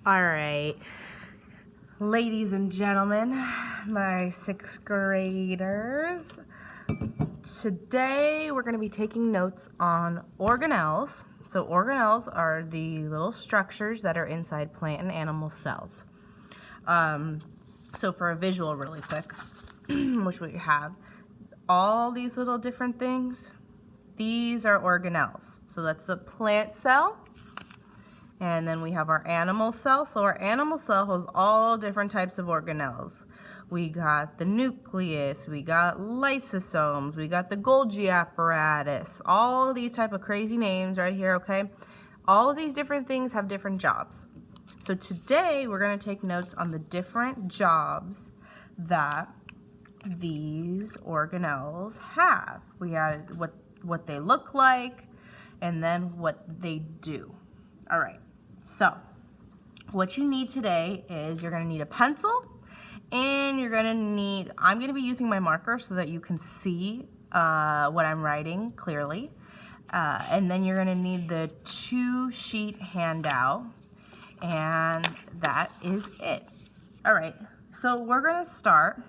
All right, ladies and gentlemen, my sixth graders, today we're going to be taking notes on organelles. So organelles are the little structures that are inside plant and animal cells. So for a visual really quick, which we have, all these little different things, these are organelles. So that's the plant cell. And then we have our animal cell. So our animal cell has all different types of organelles. We got the nucleus, we got lysosomes, we got the Golgi apparatus, all these type of crazy names right here, okay? All of these different things have different jobs. So today we're going to take notes on the different jobs that these organelles have. We got what they look like and then what they do. All right. So what you need today is you're going to need a pencil and you're going to need, I'm going to be using my marker so that you can see what I'm writing clearly. And then you're going to need the 2-sheet handout, and that is it. All right, so we're going to start.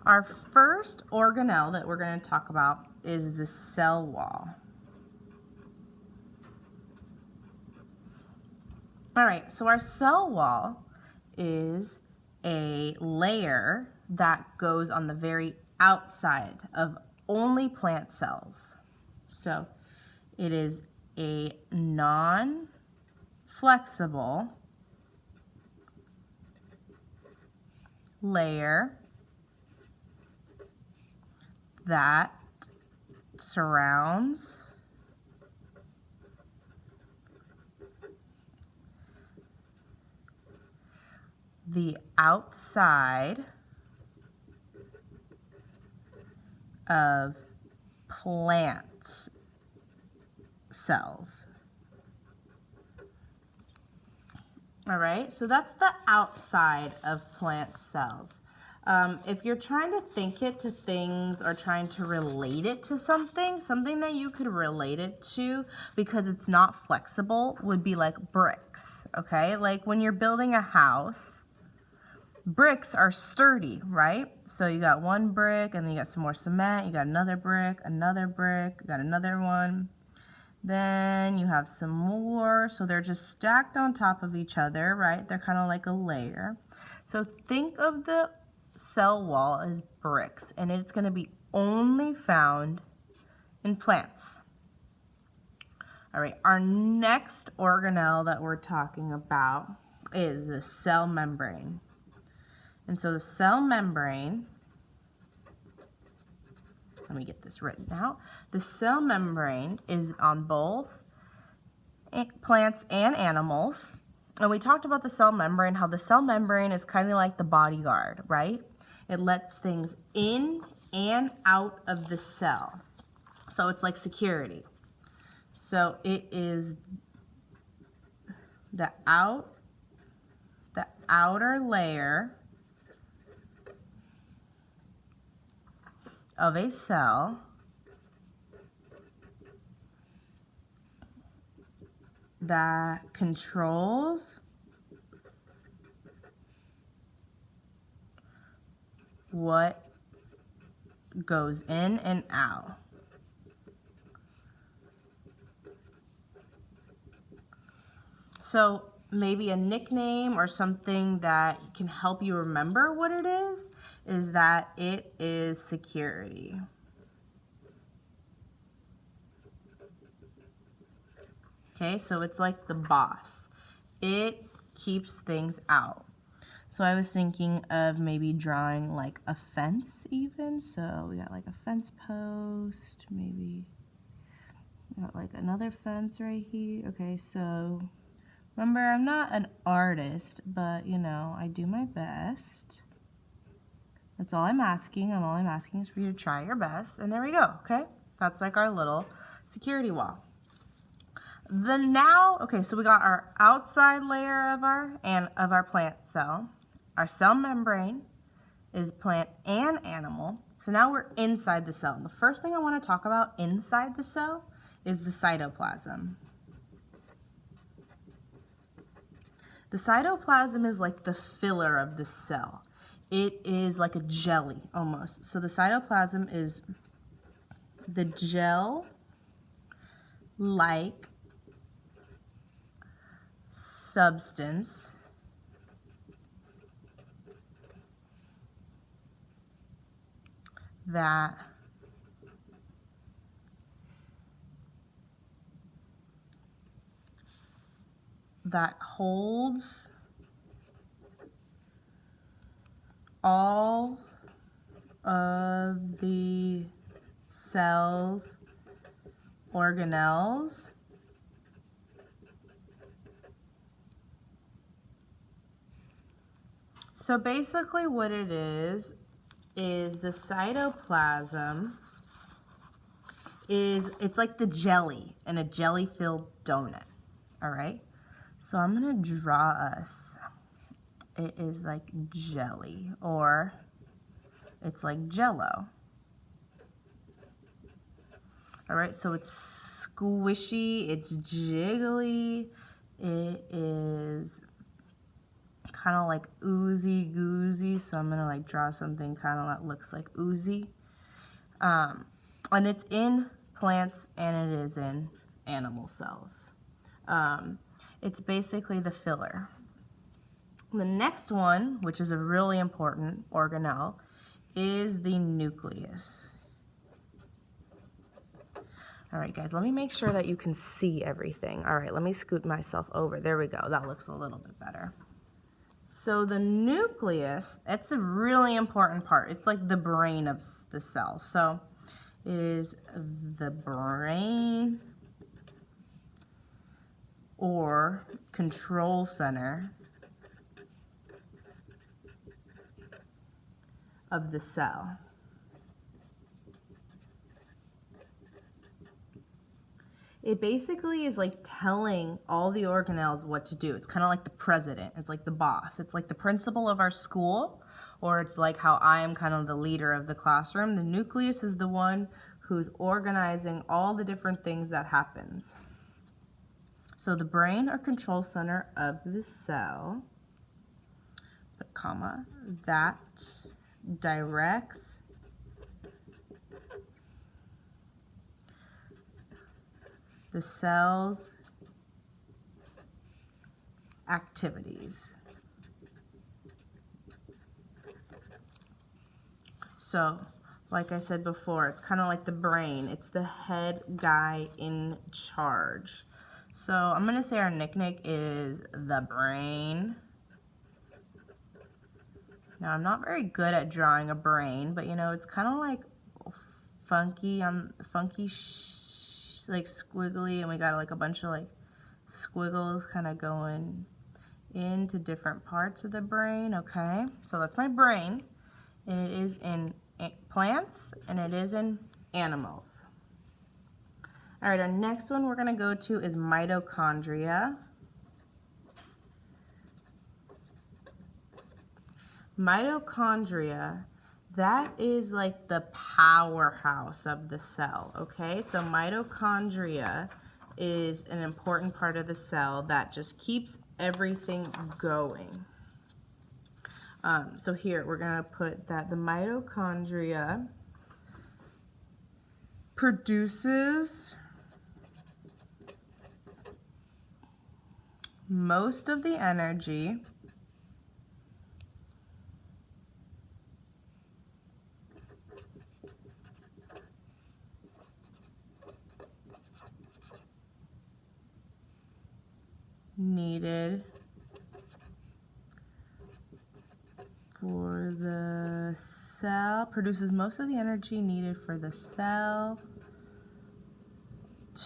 Our first organelle that we're going to talk about is the cell wall. All right, so our cell wall is a layer that goes on the very outside of only plant cells. So it is a non-flexible layer that surrounds the outside of plant cells. All right, so that's the outside of plant cells. If you're trying to think it to things or trying to relate it to something that you could relate it to because it's not flexible would be like bricks, okay? Like when you're building a house, bricks are sturdy, right? So you got one brick and then you got some more cement, you got another brick, you got another one. Then you have some more, so they're just stacked on top of each other, right? They're kind of like a layer. So think of the cell wall as bricks, and it's going to be only found in plants. All right, our next organelle that we're talking about is the cell membrane. And so the cell membrane, let me get this written out. The cell membrane is on both plants and animals. And we talked about the cell membrane, how the cell membrane is kind of like the bodyguard, right? It lets things in and out of the cell. So it's like security. So it is the outer layer of a cell that controls what goes in and out. So maybe a nickname or something that can help you remember what it is that it is security. Okay, so it's like the boss. It keeps things out. So I was thinking of maybe drawing like a fence even. So we got like a fence post, maybe got like another fence right here. Okay, so remember, I'm not an artist, but you know, I do my best. That's all I'm asking. All I'm asking is for you to try your best. And there we go, okay? That's like our little security wall. Then now, okay, so we got our outside layer of our plant cell. Our cell membrane is plant and animal. So now we're inside the cell. The first thing I want to talk about inside the cell is the cytoplasm. The cytoplasm is like the filler of the cell. It is like a jelly almost. So the cytoplasm is the gel-like substance that holds all of the cell's organelles So basically what it is the cytoplasm it's like the jelly in a jelly-filled donut, all right? So I'm gonna draw us. It is like jelly, or it's like Jello. All right, so it's squishy, it's jiggly, it is kind of like oozy goozy. So I'm gonna like draw something kind of that looks like oozy. And it's in plants and it is in animal cells. It's basically the filler. The next one, which is a really important organelle, is the nucleus. All right, guys, let me make sure that you can see everything. All right, let me scoot myself over. There we go. That looks a little bit better. So the nucleus, it's the really important part. It's like the brain of the cell. So it is the brain or control center of the cell. It basically is like telling all the organelles what to do. It's kind of like the president. It's like the boss. It's like the principal of our school, or it's like how I am kind of the leader of the classroom. The nucleus is the one who's organizing all the different things that happens. So the brain or control center of the cell, put comma, that directs the cell's activities. So, like I said before, it's kind of like the brain. It's the head guy in charge. So I'm going to say our nickname is the brain. Now, I'm not very good at drawing a brain, but you know, it's kind of like funky, like squiggly, and we got like a bunch of like squiggles kind of going into different parts of the brain. Okay, so that's my brain, and it is in plants and it is in animals. All right, our next one we're going to go to is mitochondria. Mitochondria, that is like the powerhouse of the cell, okay? So mitochondria is an important part of the cell that just keeps everything going. So here we're going to put that the mitochondria produces most of the energy needed for the cell, produces most of the energy needed for the cell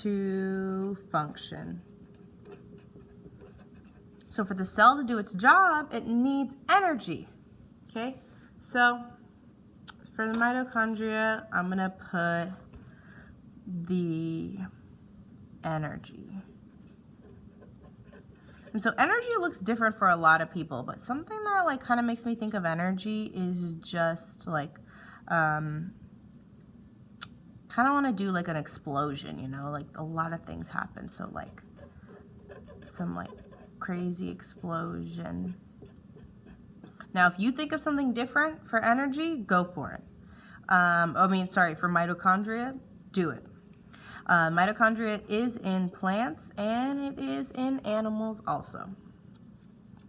to function. So for the cell to do its job, it needs energy, okay? So for the mitochondria, I'm gonna put the energy. And so energy looks different for a lot of people, but something that like kind of makes me think of energy is just like, kind of want to do like an explosion, you know, like a lot of things happen. So like some like crazy explosion. Now, if you think of something different for energy, go for it. For mitochondria, do it. Mitochondria is in plants and it is in animals also.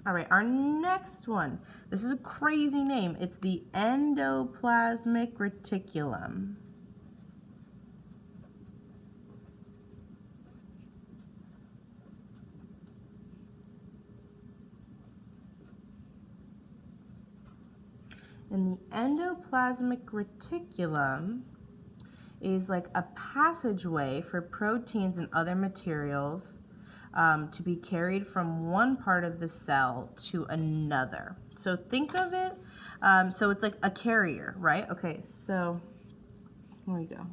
All right, our next one. This is a crazy name. It's the endoplasmic reticulum. And the endoplasmic reticulum is like a passageway for proteins and other materials to be carried from one part of the cell to another. So think of it, so it's like a carrier, right? Okay, so here we go.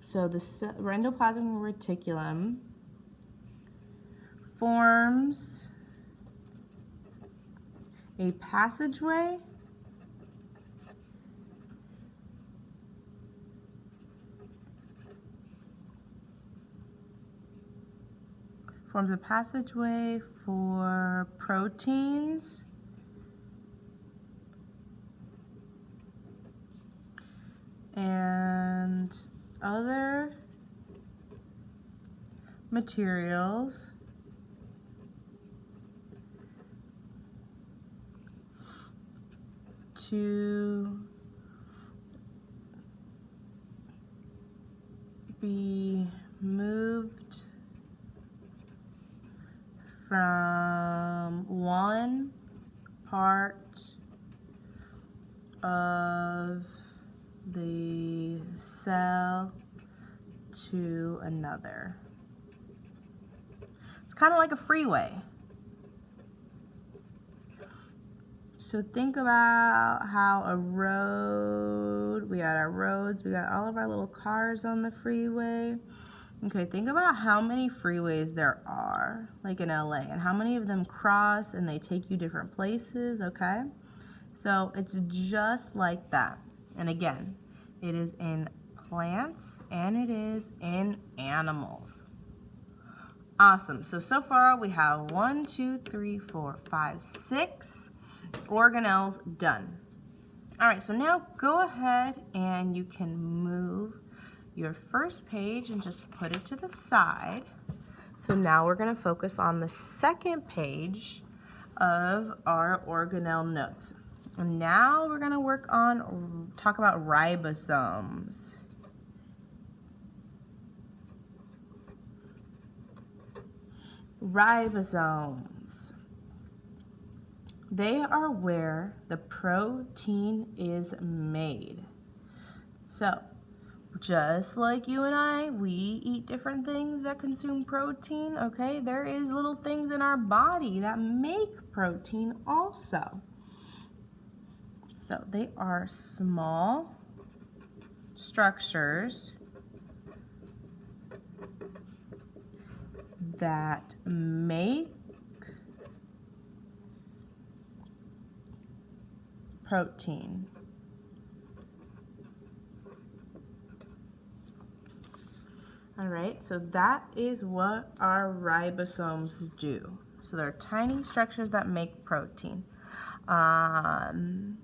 So the endoplasmic reticulum forms a passageway for proteins and other materials to be moved from one part of the cell to another. It's kind of like a freeway. So think about how a road, we got our roads, we got all of our little cars on the freeway. Okay, think about how many freeways there are, like in LA, and how many of them cross and they take you different places, okay? So it's just like that. And again, it is in plants and it is in animals. Awesome. So far we have 1, 2, 3, 4, 5, 6 organelles done. All right, so now go ahead and you can move your first page and just put it to the side. So now we're going to focus on the second page of our organelle notes. And now we're going to talk about ribosomes. Ribosomes. They are where the protein is made. So, just like you and I, we eat different things that consume protein, okay? There is little things in our body that make protein also. So, they are small structures that make protein. All right, so that is what our ribosomes do. So they're tiny structures that make protein. Some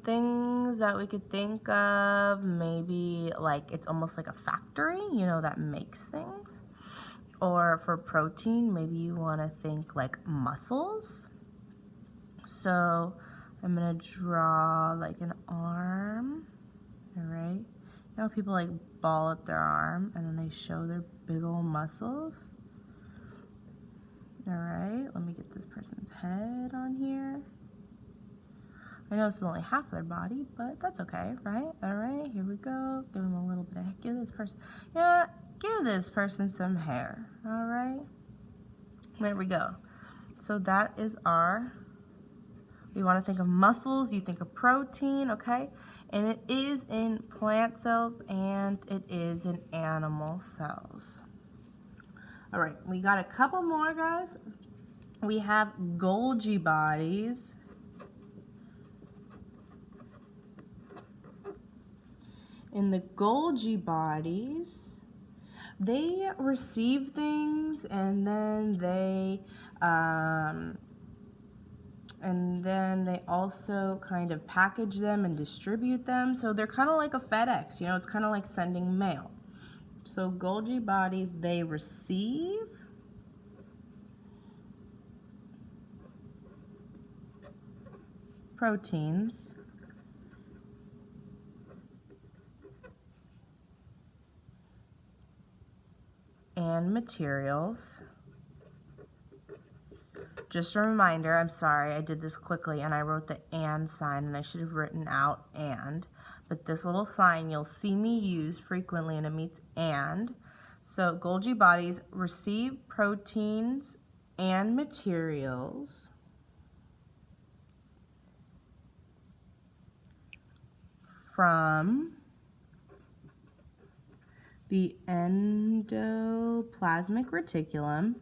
things that we could think of, maybe like it's almost like a factory, you know, that makes things. Or for protein, maybe you want to think like muscles. So I'm going to draw like an arm, all right? You know, people like ball up their arm and then they show their big old muscles. All right, let me get this person's head on here. I know this is only half of their body, but that's okay, right? All right, here we go. Give them a little bit of, give this person some hair, all right? There we go. So that is we want to think of muscles, you think of protein, okay? And it is in plant cells and it is in animal cells. All right, we got a couple more, guys. We have Golgi bodies. In the Golgi bodies, they receive things and then they also kind of package them and distribute them. So they're kind of like a FedEx, you know, it's kind of like sending mail. So Golgi bodies, they receive proteins and materials. Just a reminder, I'm sorry, I did this quickly and I wrote the and sign and I should have written out and, but this little sign you'll see me use frequently and it means and. So Golgi bodies receive proteins and materials from the endoplasmic reticulum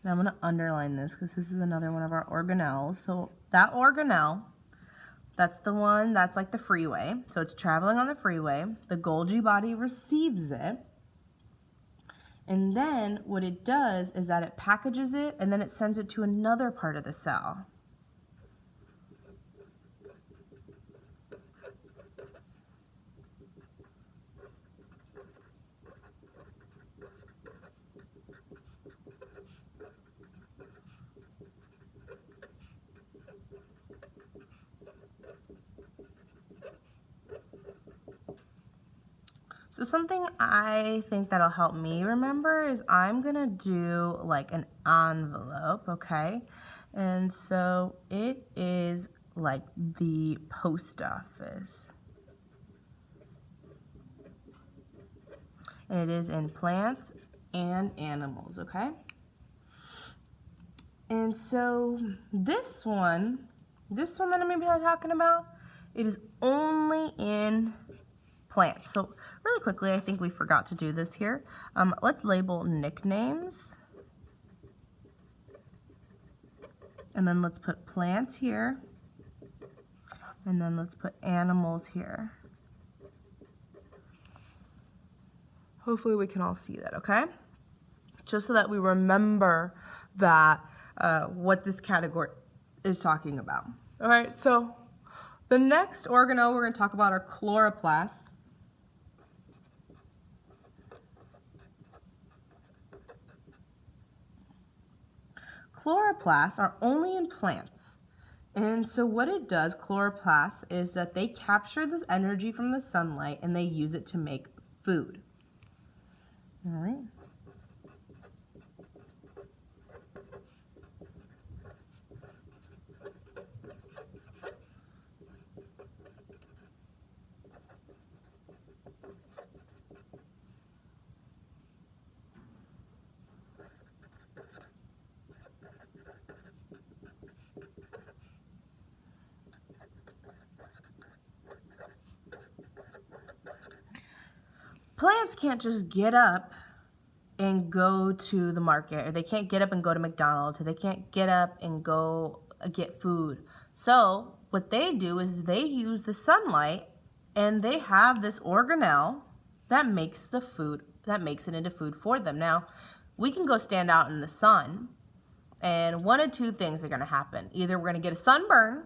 and I'm going to underline this because this is another one of our organelles. So that organelle, that's the one that's like the freeway. So it's traveling on the freeway. The Golgi body receives it. And then what it does is that it packages it and then it sends it to another part of the cell. So something I think that'll help me remember is I'm gonna do like an envelope, okay? And so it is like the post office. And it is in plants and animals, okay? And so this one that I'm gonna be talking about, it is only in plants. So really quickly, I think we forgot to do this here. Let's label nicknames. And then let's put plants here. And then let's put animals here. Hopefully we can all see that, okay? Just so that we remember that what this category is talking about. All right, so the next organelle we're going to talk about are chloroplasts. Chloroplasts are only in plants. And so what it does, chloroplasts, is that they capture this energy from the sunlight and they use it to make food. All right. Plants can't just get up and go to the market, or they can't get up and go to McDonald's, or they can't get up and go get food. So what they do is they use the sunlight and they have this organelle that makes the food, that makes it into food for them. Now, we can go stand out in the sun and one of two things are gonna happen. Either we're gonna get a sunburn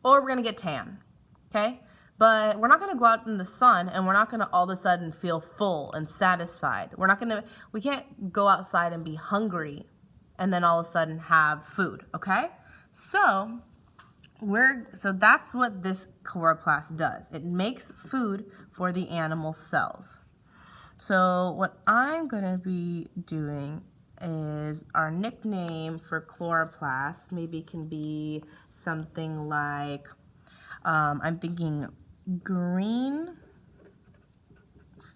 or we're gonna get tan, okay? But we're not going to go out in the sun and we're not going to all of a sudden feel full and satisfied. We can't go outside and be hungry and then all of a sudden have food, okay? So that's what this chloroplast does. It makes food for the animal cells. So what I'm going to be doing is our nickname for chloroplast maybe can be something like, I'm thinking green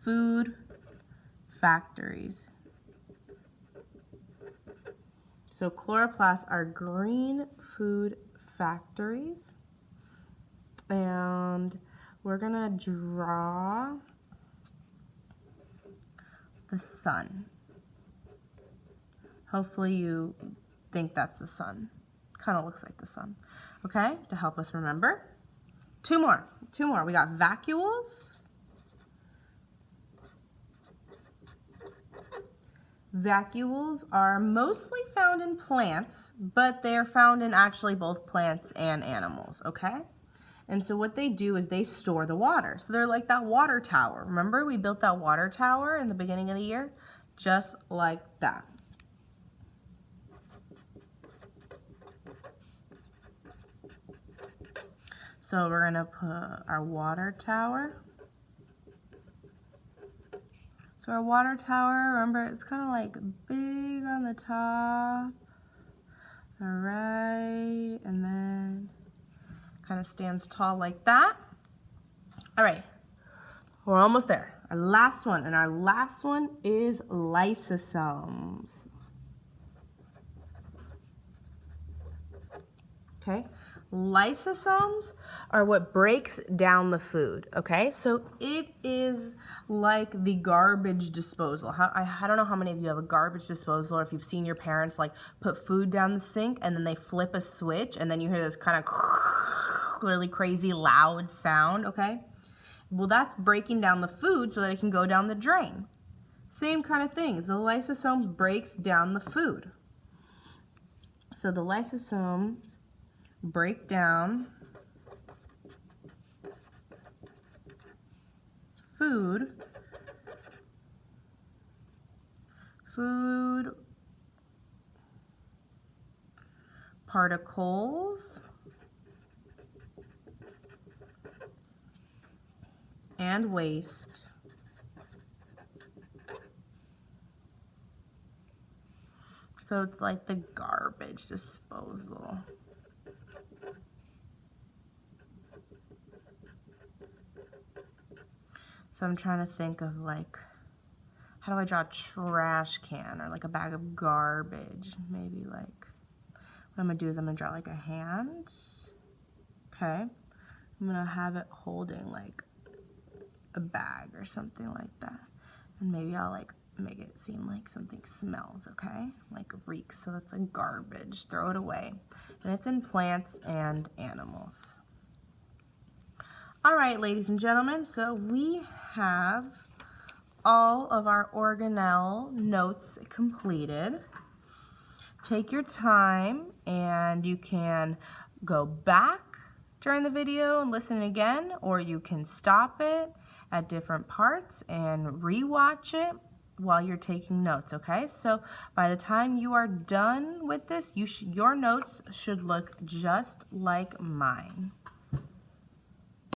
food factories. So chloroplasts are green food factories. And we're gonna draw the sun. Hopefully you think that's the sun, Kind of looks like the sun. Okay, to help us remember. Two more. We got vacuoles. Vacuoles are mostly found in plants, but they're found in actually both plants and animals, okay? And so what they do is they store the water. So they're like that water tower. Remember we built that water tower in the beginning of the year? Just like that. So we're gonna put our water tower. So our water tower, remember, it's kind of like big on the top. All right, and then kind of stands tall like that. All right, we're almost there. Our last one, and our last one is lysosomes. Okay, lysosomes are what breaks down the food, okay? So it is like the garbage disposal. I don't know how many of you have a garbage disposal, or if you've seen your parents like put food down the sink and then they flip a switch and then you hear this kind of really crazy loud sound, okay? Well, that's breaking down the food so that it can go down the drain. Same kind of thing. The lysosome breaks down the food. So the lysosomes break down food particles and waste so it's like the garbage disposal. So I'm trying to think of like, how do I draw a trash can or like a bag of garbage? Maybe like, what I'm gonna do is I'm gonna draw like a hand. Okay. I'm gonna have it holding like a bag or something like that. And maybe I'll like make it seem like something smells, okay? Like reeks, so that's like garbage, throw it away. And it's in plants and animals. All right, ladies and gentlemen, so we have all of our organelle notes completed. Take your time and you can go back during the video and listen again, or you can stop it at different parts and re-watch it while you're taking notes, okay? So by the time you are done with this, your notes should look just like mine.